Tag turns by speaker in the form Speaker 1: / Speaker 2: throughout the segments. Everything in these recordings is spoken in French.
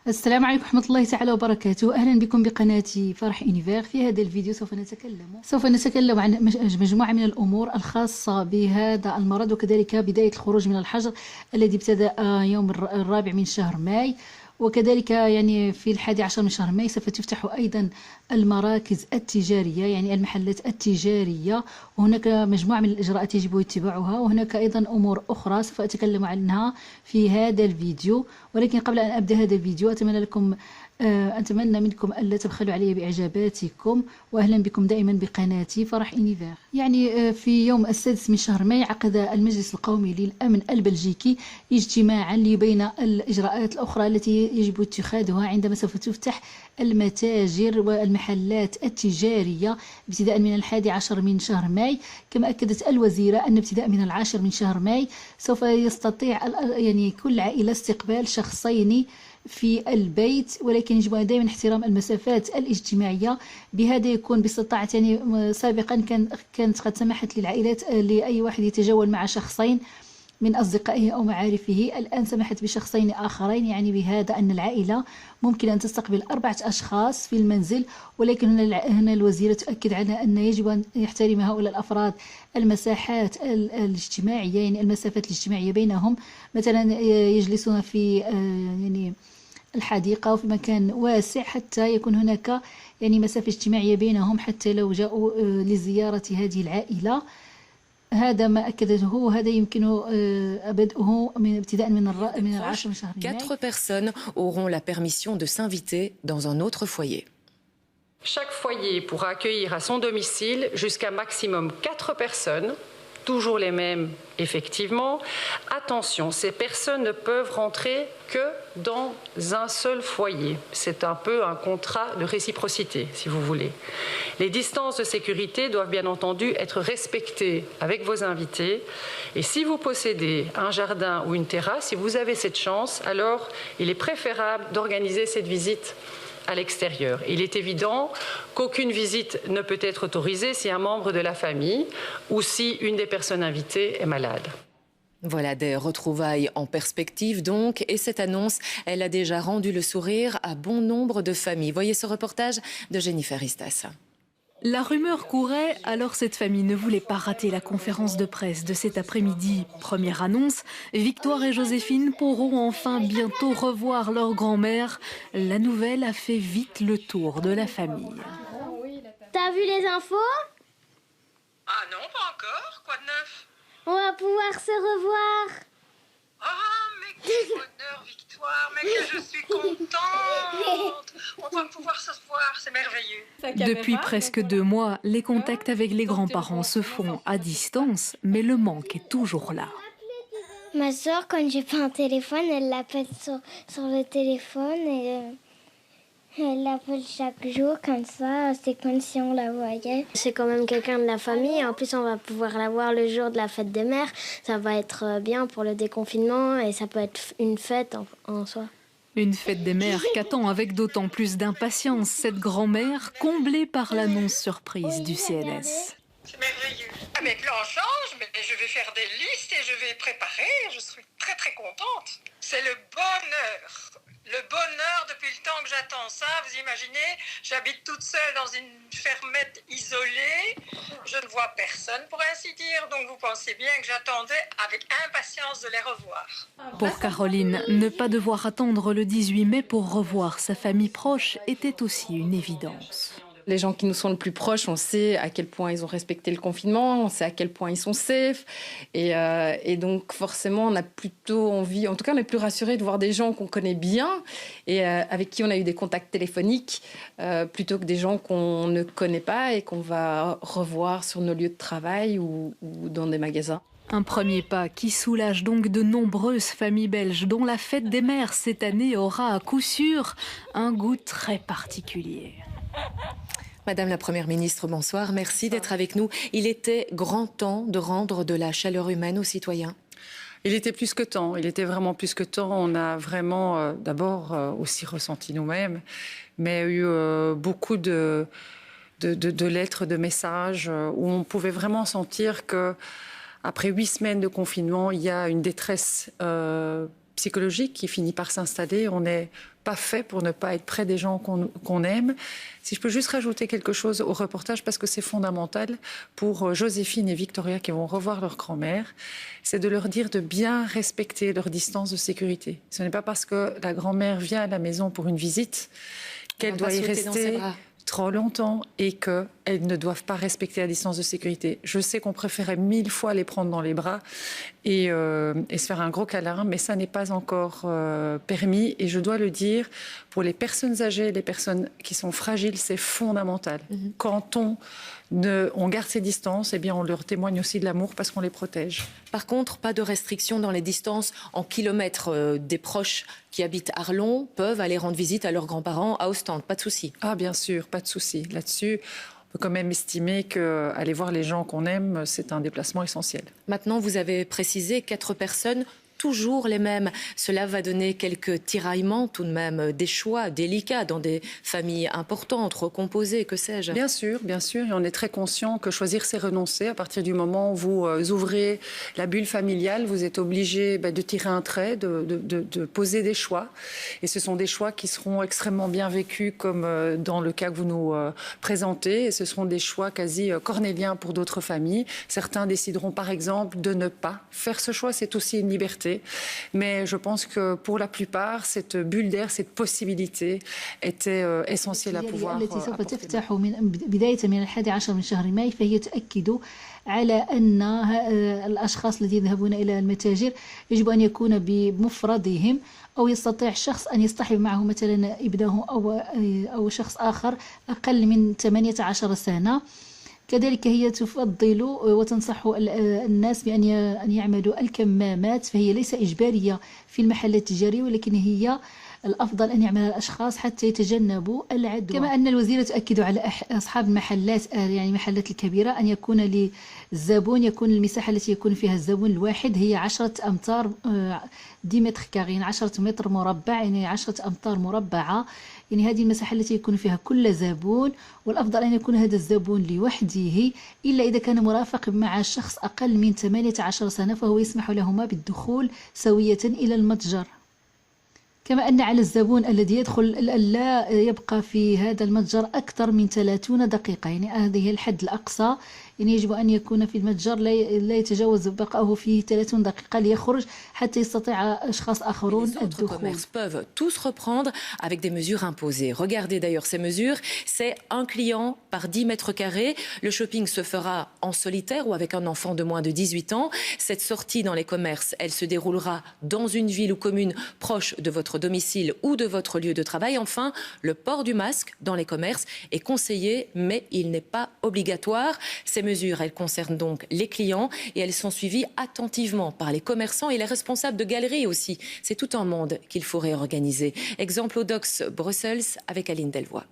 Speaker 1: السلام عليكم ورحمة الله تعالى وبركاته. أهلا بكم بقناتي فرح أونيفير. في هذا الفيديو سوف نتكلم عن مجموعة من الأمور الخاصة بهذا المرض، وكذلك بداية الخروج من الحجر الذي ابتدأ يوم 4 من شهر ماي، وكذلك يعني في 11 من شهر ماي سوف تفتح أيضا المراكز التجارية، يعني المحلات التجارية، وهناك مجموعة من الإجراءات يجب اتباعها، وهناك أيضا أمور أخرى سوف أتكلم عنها في هذا الفيديو. ولكن قبل أن أبدأ هذا الفيديو أتمنى منكم ألا تبخلوا علي بإعجاباتكم، وأهلا بكم دائما بقناتي فرح أونيفير. يعني في يوم 6 من شهر ماي عقد المجلس القومي للأمن البلجيكي اجتماعا ليبين الإجراءات الأخرى التي يجب اتخاذها عندما سوف تفتح المتاجر والمحلات التجارية ابتداء من 11 من شهر ماي. كما أكدت الوزيرة أن ابتداء من 10 من شهر ماي سوف يستطيع يعني كل عائلة استقبال شخصين في البيت، ولكن يجب دائما احترام المسافات الاجتماعية. بهذا يكون باستطاعة، يعني سابقا كانت قد سمحت للعائلات لأي واحد يتجول مع شخصين من أصدقائه أو معارفه، الآن سمحت بشخصين آخرين، يعني بهذا أن العائلة ممكن أن تستقبل 4 أشخاص في المنزل. ولكن هنا الوزيرة تؤكد على أن يجب أن يحترم هؤلاء الأفراد المساحات الاجتماعية، يعني المسافات الاجتماعية بينهم، مثلا يجلسون في يعني الحديقة وفي مكان واسع حتى يكون هناك يعني مسافة اجتماعية بينهم حتى لو جاءوا لزيارة هذه العائلة. هذا ما أكدته، وهذا يمكن بدءه ابتداء من 10 من شهر ماي.
Speaker 2: 4 personnes auront la permission de s'inviter dans un autre foyer.
Speaker 3: Chaque foyer pourra accueillir à son domicile jusqu'à maximum 4 personnes, toujours les mêmes effectivement. Attention, ces personnes ne peuvent rentrer que dans un seul foyer. C'est un peu un contrat de réciprocité, si vous voulez. Les distances de sécurité doivent bien entendu être respectées avec vos invités. Et si vous possédez un jardin ou une terrasse, si vous avez cette chance, alors il est préférable d'organiser cette visite à l'extérieur. Il est évident qu'aucune visite ne peut être autorisée si un membre de la famille ou si une des personnes invitées est malade.
Speaker 2: Voilà des retrouvailles en perspective donc, et cette annonce, elle a déjà rendu le sourire à bon nombre de familles. Voyez ce reportage de Jennifer Istas.
Speaker 4: La rumeur courait, alors cette famille ne voulait pas rater la conférence de presse de cet après-midi. Première annonce, Victoire et Joséphine pourront enfin bientôt revoir leur grand-mère. La nouvelle a fait vite le tour de la famille.
Speaker 5: T'as vu les infos?
Speaker 6: Ah non, pas encore. Quoi de neuf?
Speaker 5: On va pouvoir se revoir.
Speaker 6: Ah, mais quel bonheur, Victoire. Mais que je suis contente. On va pouvoir se voir, c'est merveilleux.
Speaker 4: Depuis presque 2 mois, les contacts avec les grands-parents se font à distance, mais le manque est toujours là.
Speaker 5: Ma soeur, quand j'ai pas un téléphone, elle l'appelle sur le téléphone et elle l'appelle chaque jour, comme ça, c'est comme si on la voyait. C'est quand même quelqu'un de la famille, en plus on va pouvoir la voir le jour de la fête des mères. Ça va être bien pour le déconfinement et ça peut être une fête en soi.
Speaker 4: Une fête des mères qu'attend avec d'autant plus d'impatience cette grand-mère, comblée par l'annonce surprise du CNS.
Speaker 6: C'est merveilleux. Ah, mes plans changent, mais je vais faire des listes et je vais préparer. Je suis très très contente. C'est le bonheur. Le bonheur depuis le temps que j'attends ça. Vous imaginez, j'habite toute seule dans une fermette isolée. Je ne vois personne pour ainsi dire. Donc vous pensez bien que j'attendais avec impatience de les revoir.
Speaker 4: Pour Caroline, ne pas devoir attendre le 18 mai pour revoir sa famille proche était aussi une évidence.
Speaker 7: Les gens qui nous sont le plus proches, on sait à quel point ils ont respecté le confinement, on sait à quel point ils sont safe. Et donc forcément, on a plutôt envie, en tout cas on est plus rassurés de voir des gens qu'on connaît bien et avec qui on a eu des contacts téléphoniques, plutôt que des gens qu'on ne connaît pas et qu'on va revoir sur nos lieux de travail ou dans des magasins.
Speaker 4: Un premier pas qui soulage donc de nombreuses familles belges dont la fête des mères cette année aura à coup sûr un goût très particulier.
Speaker 2: Madame la Première ministre, bonsoir. Merci d'être avec nous. Il était grand temps de rendre de la chaleur humaine aux citoyens.
Speaker 3: Il était plus que temps, il était vraiment plus que temps. On a vraiment d'abord aussi ressenti nous-mêmes, mais eu beaucoup de lettres, de messages où on pouvait vraiment sentir que après 8 semaines de confinement, il y a une détresse
Speaker 8: psychologique qui finit par s'installer. On n'est pas fait pour ne pas être près des gens qu'on aime. Si je peux juste rajouter quelque chose au reportage, parce que c'est fondamental pour Joséphine et Victoria qui vont revoir leur grand-mère, c'est de leur dire de bien respecter leur distance de sécurité. Ce n'est pas parce que la grand-mère vient à la maison pour une visite qu'elle doit y rester trop longtemps et qu'elles ne doivent pas respecter la distance de sécurité. Je sais qu'on préférait 1000 fois les prendre dans les bras et se faire un gros câlin, mais ça n'est pas encore permis. Et je dois le dire, pour les personnes âgées, les personnes qui sont fragiles, c'est fondamental. Quand on garde ces distances, eh bien on leur témoigne aussi de l'amour parce qu'on les protège.
Speaker 2: Par contre, pas de restriction dans les distances en kilomètres. Des proches qui habitent Arlon peuvent aller rendre visite à leurs grands-parents à Ostende, pas de souci.
Speaker 8: Ah bien sûr, pas de souci. Là-dessus, on peut quand même estimer qu'aller voir les gens qu'on aime, c'est un déplacement essentiel.
Speaker 2: Maintenant, vous avez précisé 4 personnes, toujours les mêmes. Cela va donner quelques tiraillements, tout de même, des choix délicats dans des familles importantes, recomposées, que sais-je.
Speaker 8: Bien sûr, et on est très conscient que choisir, c'est renoncer. À partir du moment où vous ouvrez la bulle familiale, vous êtes obligé de tirer un trait, de poser des choix. Et ce sont des choix qui seront extrêmement bien vécus, comme dans le cas que vous nous présentez. Et ce seront des choix quasi cornéliens pour d'autres familles. Certains décideront, par exemple, de ne pas faire ce choix. C'est aussi une liberté. Mais je pense que pour la plupart, cette bulle d'air, cette possibilité était essentielle à pouvoir
Speaker 1: التي سوف تفتح بداية من 11 من شهر ماي، فهي تؤكد على أن الأشخاص الذين يذهبون إلى المتاجر يجب أن يكون بمفردهم، أو يستطيع شخص أن يصطحب معه مثلا ابنه أو شخص آخر أقل من 18 سنة. كذلك هي تفضل وتنصح الناس بأن يعملوا الكمامات، فهي ليس إجبارية في المحلات التجارية، ولكن هي الأفضل أن يعملها الأشخاص حتى يتجنبوا العدوى. كما أن الوزيرة تؤكد على أصحاب المحلات، يعني المحلات الكبيرة، أن يكون للزبون يكون المساحة التي يكون فيها الزبون الواحد هي 10 أمتار 10 متر كاري، يعني 10 متر مربع، يعني 10 أمتار مربعة. يعني هذه المساحة التي يكون فيها كل زبون، والأفضل أن يكون هذا الزبون لوحده، إلا إذا كان مرافق مع شخص أقل من 18 سنة فهو يسمح لهما بالدخول سوية إلى المتجر. كما أن على الزبون الذي يدخل لا يبقى في هذا المتجر أكثر من 30 دقيقة، يعني هذه الحد الأقصى. يعني يجب أن يكون في المتجر لا يتجاوز بقاؤه فيه 30 دقيقة ليخرج حتى يستطيع أشخاص آخرون الدخول.
Speaker 2: Les autres commerces peuvent tous reprendre avec des mesures imposées. Regardez d'ailleurs ces mesures, c'est un client par 10 mètres carrés. Le shopping se fera en solitaire ou avec un enfant de moins de 18 ans. Cette sortie dans les commerces, elle se déroulera dans une ville ou commune proche de votre domicile ou de votre lieu de travail. Enfin, le port du masque dans les commerces est conseillé, mais il n'est pas obligatoire. Ces mesures, elles concernent donc les clients et elles sont suivies attentivement par les commerçants et les responsables de galeries aussi. C'est tout un monde qu'il faut réorganiser. Exemple au Docks Brussels avec Aline Delvoye.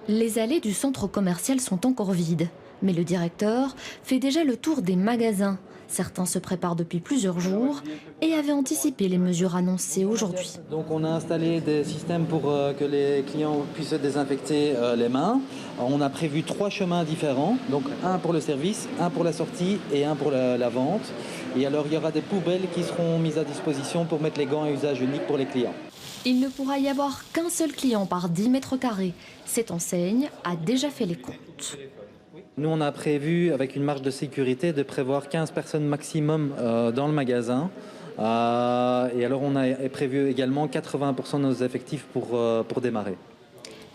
Speaker 9: Les allées du centre commercial sont encore vides, mais le directeur fait déjà le tour des magasins. Certains se préparent depuis plusieurs jours et avaient anticipé les mesures annoncées aujourd'hui.
Speaker 10: Donc on a installé des systèmes pour que les clients puissent désinfecter les mains. On a prévu 3 chemins différents, donc un pour le service, un pour la sortie et un pour la vente. Et alors il y aura des poubelles qui seront mises à disposition pour mettre les gants à usage unique pour les clients.
Speaker 9: Il ne pourra y avoir qu'un seul client par 10 mètres carrés. Cette enseigne a déjà fait les comptes.
Speaker 10: Nous, on a prévu, avec une marge de sécurité, de prévoir 15 personnes maximum dans le magasin. Et alors, on a prévu également 80% de nos effectifs pour démarrer.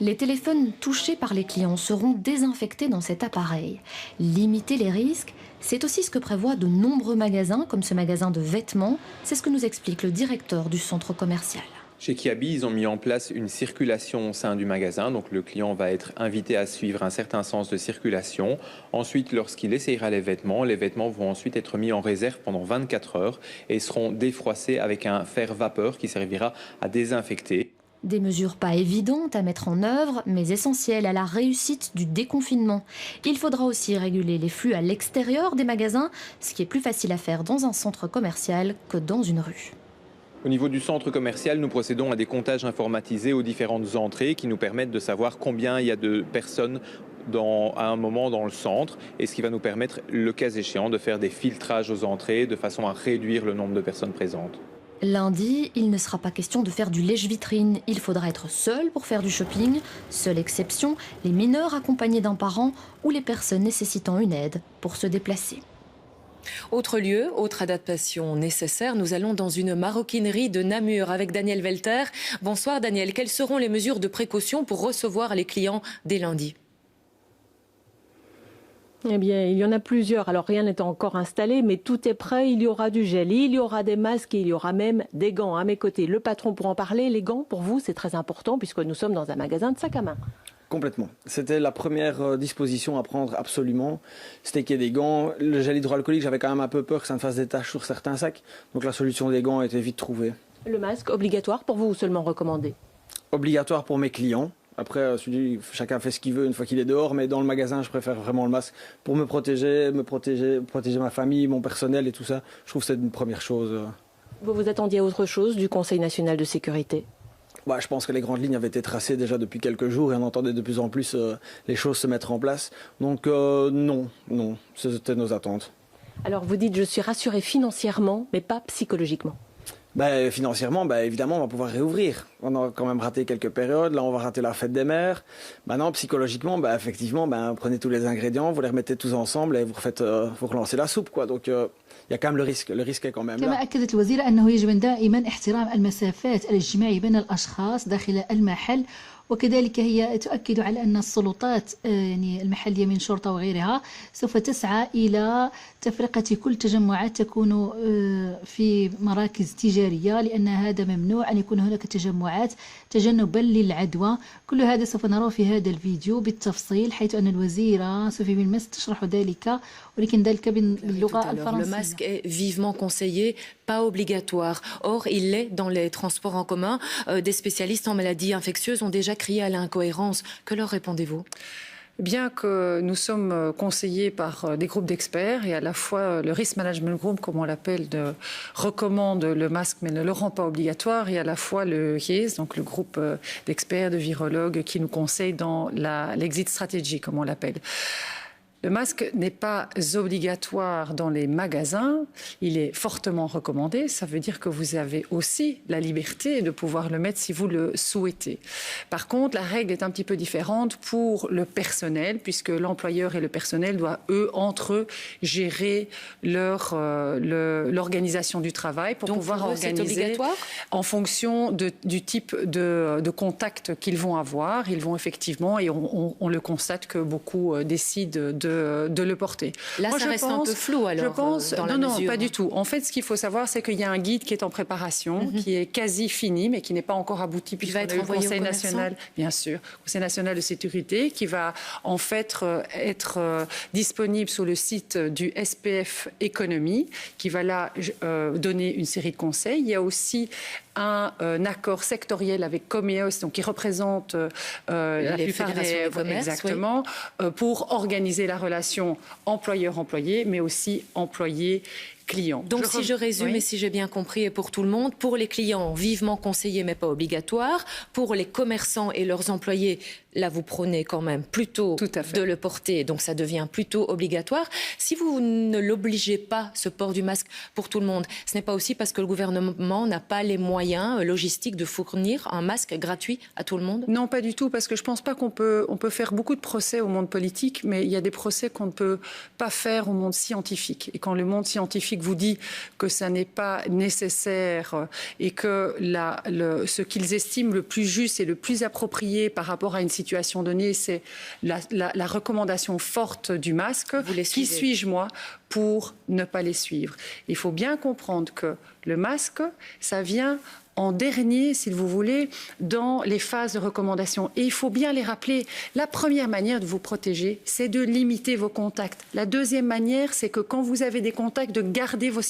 Speaker 9: Les téléphones touchés par les clients seront désinfectés dans cet appareil. Limiter les risques, c'est aussi ce que prévoient de nombreux magasins, comme ce magasin de vêtements. C'est ce que nous explique le directeur du centre commercial.
Speaker 11: Chez Kiabi, ils ont mis en place une circulation au sein du magasin. Donc le client va être invité à suivre un certain sens de circulation. Ensuite, lorsqu'il essayera les vêtements vont ensuite être mis en réserve pendant 24 heures et seront défroissés avec un fer vapeur qui servira à désinfecter.
Speaker 9: Des mesures pas évidentes à mettre en œuvre, mais essentielles à la réussite du déconfinement. Il faudra aussi réguler les flux à l'extérieur des magasins, ce qui est plus facile à faire dans un centre commercial que dans une rue.
Speaker 11: Au niveau du centre commercial, nous procédons à des comptages informatisés aux différentes entrées qui nous permettent de savoir combien il y a de personnes à un moment dans le centre, et ce qui va nous permettre, le cas échéant, de faire des filtrages aux entrées de façon à réduire le nombre de personnes présentes.
Speaker 9: Lundi, il ne sera pas question de faire du lèche-vitrine. Il faudra être seul pour faire du shopping. Seule exception, les mineurs accompagnés d'un parent ou les personnes nécessitant une aide pour se déplacer.
Speaker 2: Autre lieu, autre adaptation nécessaire, nous allons dans une maroquinerie de Namur avec Daniel Welter. Bonsoir Daniel, quelles seront les mesures de précaution pour recevoir les clients dès lundi ?
Speaker 12: Eh bien, il y en a plusieurs. Alors, rien n'est encore installé, mais tout est prêt. Il y aura du gel, il y aura des masques et il y aura même des gants. À mes côtés, le patron pour en parler. Les gants, pour vous, c'est très important puisque nous sommes dans un magasin de sac à main.
Speaker 13: Complètement. C'était la première disposition à prendre absolument. C'était qu'il y ait des gants. Le gel hydroalcoolique, j'avais quand même un peu peur que ça ne fasse des taches sur certains sacs. Donc la solution des gants a été vite trouvée.
Speaker 12: Le masque, obligatoire pour vous ou seulement recommandé?
Speaker 13: Obligatoire pour mes clients. Après, chacun fait ce qu'il veut une fois qu'il est dehors, mais dans le magasin, je préfère vraiment le masque pour me protéger ma famille, mon personnel et tout ça. Je trouve que c'est une première chose.
Speaker 12: Vous vous attendiez à autre chose du Conseil national de sécurité?
Speaker 13: Je pense que les grandes lignes avaient été tracées déjà depuis quelques jours et on entendait de plus en plus les choses se mettre en place. Donc non, c'était nos attentes.
Speaker 12: Alors vous dites je suis rassuré financièrement, mais pas psychologiquement.
Speaker 13: Financièrement, évidemment, on va pouvoir réouvrir. On a quand même raté quelques périodes. Là, on va rater la fête des mères. Maintenant, psychologiquement, effectivement, prenez tous les ingrédients, vous les remettez tous ensemble et vous relancez la soupe, quoi. Donc, il y a quand même le risque. Le risque est quand même là.
Speaker 1: كما أكدت الوزيرة أنه يجب دائما احترام المسافات الاجتماعية بين الأشخاص داخل المحل. وكذلك هي تؤكد على أن السلطات يعني المحلية من شرطة وغيرها سوف تسعى إلى تفرقة كل تجمعات تكون في مراكز تجارية لأن هذا ممنوع أن يكون هناك تجمعات تجنبا للعدوى. كل هذا سوف نراه في هذا الفيديو بالتفصيل حيث أن الوزيرة صوفي بن مس تشرح ذلك ولكن ذلك باللغة الفرنسية.
Speaker 2: Le masque est vivement conseillé, pas obligatoire. Or, il l'est dans les transports en commun. Des spécialistes en maladies infectieuses ont déjà crié à l'incohérence. Que leur répondez-vous ?
Speaker 8: Bien que nous sommes conseillés par des groupes d'experts et à la fois le Risk Management Group, comme on l'appelle, recommande le masque mais ne le rend pas obligatoire, et à la fois le RIES, donc le groupe d'experts, de virologues qui nous conseille dans l'exit strategy, comme on l'appelle. Le masque n'est pas obligatoire dans les magasins, il est fortement recommandé. Ça veut dire que vous avez aussi la liberté de pouvoir le mettre si vous le souhaitez. Par contre, la règle est un petit peu différente pour le personnel, puisque l'employeur et le personnel doivent, entre eux, gérer l'organisation du travail pour pouvoir organiser en fonction du type de contact qu'ils vont avoir. Ils vont effectivement, et on le constate que beaucoup décident de le porter.
Speaker 2: Là, ça reste un peu flou alors.
Speaker 8: Je pense,
Speaker 2: dans la
Speaker 8: non,
Speaker 2: mesure.
Speaker 8: pas du tout. En fait, ce qu'il faut savoir, c'est qu'il y a un guide qui est en préparation, qui est quasi fini, mais qui n'est pas encore abouti, puisqu'on a eu le Conseil national, bien sûr, Conseil national de sécurité, qui va en fait être disponible sur le site du SPF Économie, qui va là donner une série de conseils. Il y a aussi un accord sectoriel avec Comeos, donc qui représente la plupart des commerces, exactement, pour organiser la relation employeur-employé, mais aussi employé-client.
Speaker 2: Donc, si je résume et si j'ai bien compris, et pour tout le monde, pour les clients, vivement conseillé mais pas obligatoire. Pour les commerçants et leurs employés, là, vous prônez quand même plutôt de le porter, donc ça devient plutôt obligatoire. Si vous ne l'obligez pas, ce port du masque pour tout le monde, ce n'est pas aussi parce que le gouvernement n'a pas les moyens logistiques de fournir un masque gratuit à tout le monde?
Speaker 8: Non, pas du tout, parce que je ne pense pas qu'on peut faire beaucoup de procès au monde politique, mais il y a des procès qu'on ne peut pas faire au monde scientifique. Et quand le monde scientifique vous dit que ça n'est pas nécessaire et que ce qu'ils estiment le plus juste et le plus approprié par rapport à une situation donnée, c'est la recommandation forte du masque. Qui suis-je, moi, pour ne pas les suivre? Il faut bien comprendre que le masque, ça vient en dernier, si vous voulez, dans les phases de recommandation. Et il faut bien les rappeler. La première manière de vous protéger, c'est de limiter vos contacts. La deuxième manière, c'est que quand vous avez des contacts, de garder vos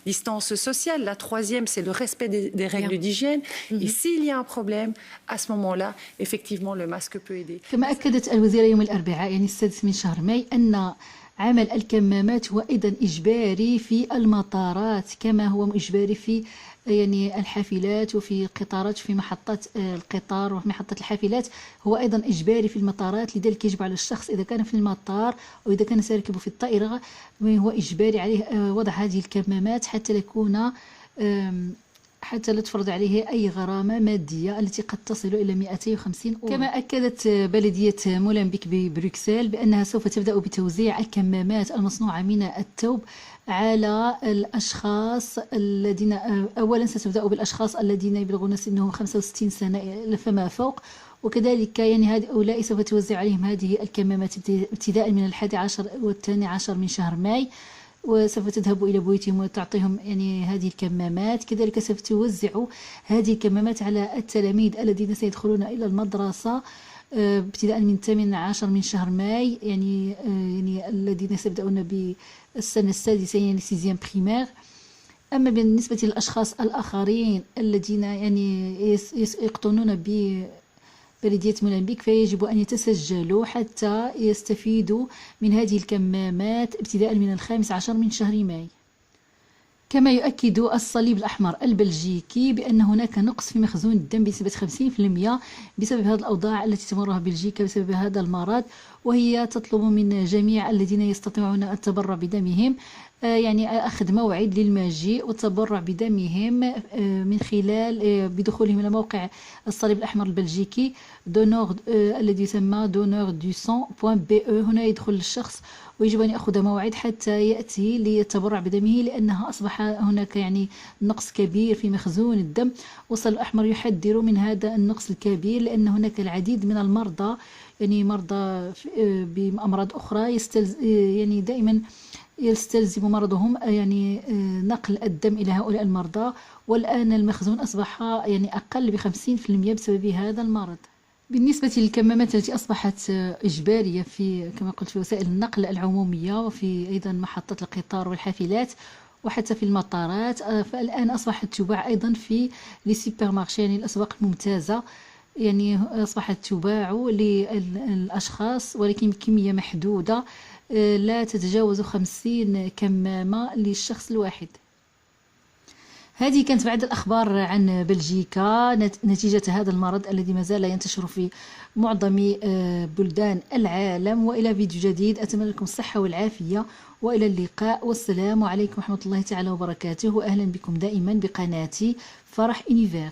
Speaker 8: distances sociales. La troisième, c'est le respect des règles d'hygiène. Et s'il y a un problème, à ce moment-là, effectivement, le masque peut aider.
Speaker 1: كما أكدت الوزيرة يوم الأربعاء يعني 6 من شهر ماي أن عمل الكمامات هو أيضا إجباري في المطارات كما هو إجباري في يعني الحافلات وفي القطارات في محطات القطار وفي محطات الحافلات هو أيضا إجباري في المطارات. لذلك يجب على الشخص إذا كان في المطار أو إذا كان سيركب في الطائرة هو إجباري عليه وضع هذه الكمامات حتى لا يكون حتى لا تفرض عليه أي غرامة مادية التي قد تصل إلى 250 أورو. كما أكدت بلدية مولمبيك ببروكسل بأنها سوف تبدأ بتوزيع الكمامات المصنوعة من الثوب على الأشخاص الذين أولا ستبدأ بالأشخاص الذين يبلغون سنهم 65 سنة فما فوق، وكذلك يعني هؤلاء سوف توزع عليهم هذه الكمامات ابتداء من 11 و12 من شهر ماي، وسوف تذهب إلى بيوتهم وتعطيهم يعني هذه الكمامات. كذلك سوف توزع هذه الكمامات على التلاميذ الذين سيدخلون إلى المدرسة ابتداء من 18 من شهر ماي، يعني الذين سيبدأون بالسنة السادسة يعني سيزيام بريمير. أما بالنسبة للأشخاص الآخرين الذين يعني يقطنون ببلدية مولمبيك فيجب أن يتسجلوا حتى يستفيدوا من هذه الكمامات ابتداء من 15 من شهر ماي. كما يؤكد الصليب الأحمر البلجيكي بأن هناك نقص في مخزون الدم بنسبة 50% بسبب هذه الأوضاع التي تمرها بلجيكا بسبب هذا المرض، وهي تطلب من جميع الذين يستطيعون التبرع بدمهم يعني أخذ موعد للمجيء والتبرع بدمهم من خلال بدخولهم إلى موقع الصليب الأحمر البلجيكي دونور الذي يسمى donordusang.be. هنا يدخل الشخص ويجب أن يأخذ موعد حتى يأتي للتبرع بدمه، لأنها أصبح هناك يعني نقص كبير في مخزون الدم. والصليب الأحمر يحذر من هذا النقص الكبير، لأن هناك العديد من المرضى يعني مرضى بأمراض أخرى يعني دائما يستلزم مرضهم يعني نقل الدم إلى هؤلاء المرضى، والآن المخزون أصبح يعني أقل ب50% بسبب هذا المرض. بالنسبة للكمامات التي أصبحت إجبارية في كما قلت في وسائل النقل العمومية وفي أيضا محطات القطار والحافلات وحتى في المطارات، فالآن أصبحت تباع أيضا في للسوبر مارشي يعني الأسواق الممتازة، يعني أصبحت تباع للأشخاص ولكن بكمية محدودة لا تتجاوز 50 كمامة للشخص الواحد. هذه كانت بعض الأخبار عن بلجيكا نتيجة هذا المرض الذي ما زال ينتشر في معظم بلدان العالم. وإلى فيديو جديد، أتمنى لكم الصحة والعافية، وإلى اللقاء، والسلام عليكم ورحمة الله تعالى وبركاته، وأهلا بكم دائما بقناتي فرح أونيفير.